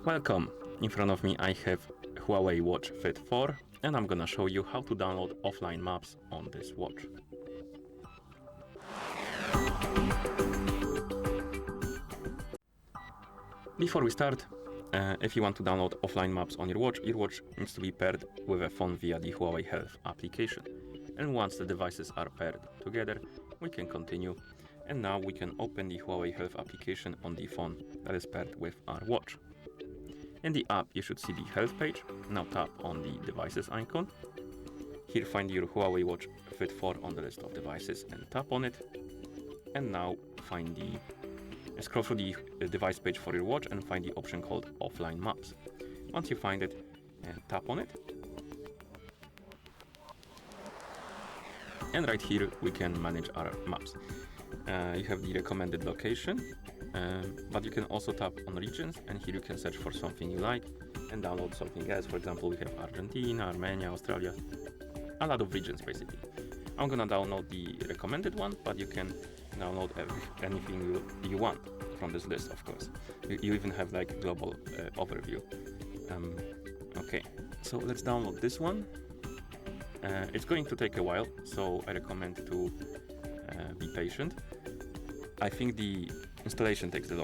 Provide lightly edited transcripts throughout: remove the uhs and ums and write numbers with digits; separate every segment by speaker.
Speaker 1: Welcome! In front of me I have HUAWEI Watch Fit 4 and I'm gonna show you how to download offline maps on this watch. Before we start, if you want to download offline maps on your watch needs to be paired with a phone via the Huawei Health application. And once the devices are paired together, we can continue. And now we can open the Huawei Health application on the phone that is paired with our watch. In the app, you should see the Health page. Now tap on the devices icon. Here find your Huawei Watch Fit 4 on the list of devices and tap on it. And now scroll through the device page for your watch and find the option called Offline Maps. Once you find it, tap on it. And right here we can manage our maps. You have the recommended location, but you can also tap on regions, and here you can search for something you like and download something else. For example, we have Argentina, Armenia, Australia, a lot of regions basically. I'm gonna download the recommended one, but you can download anything you want from this list, of course. You even have like global overview. Okay, so let's download this one. It's going to take a while, so I recommend to be patient. I think the installation takes the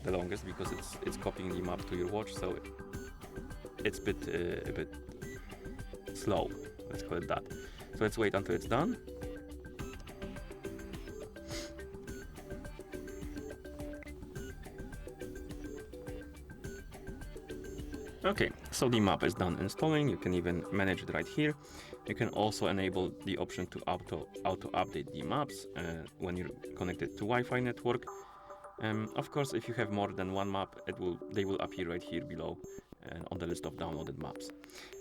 Speaker 1: longest because it's copying the map to your watch, so it's a bit slow. Let's call it that. So let's wait until it's done. Okay, so the map is done installing. You can even manage it right here. You can also enable the option to auto update the maps when you're connected to Wi-Fi network. Of course, if you have more than one map, they will appear right here below on the list of downloaded maps.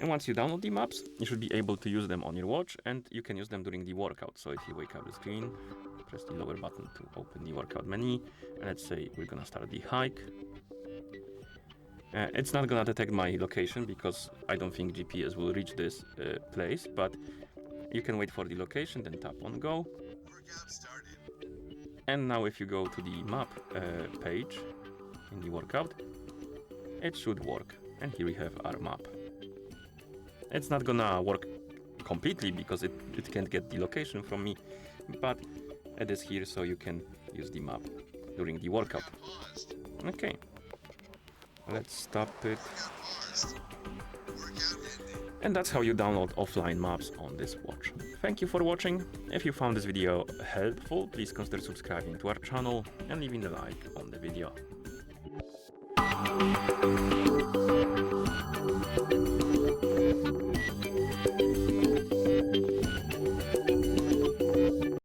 Speaker 1: And once you download the maps, you should be able to use them on your watch, and you can use them during the workout. So if you wake up the screen, press the lower button to open the workout menu, and let's say we're gonna start the hike. It's not gonna detect my location because I don't think GPS will reach this place, but you can wait for the location, then tap on go.
Speaker 2: Workout started.
Speaker 1: And now if you go to the map page in the workout, it should work. And here we have our map. It's not gonna work completely because it can't get the location from me, but it is here so you can use the map during the workout.
Speaker 2: Paused.
Speaker 1: Okay. Let's stop it.
Speaker 2: Workout paused. Workout ended.
Speaker 1: And that's how you download offline maps on this watch. Thank you for watching. If you found this video helpful, please consider subscribing to our channel and leaving a like on the video.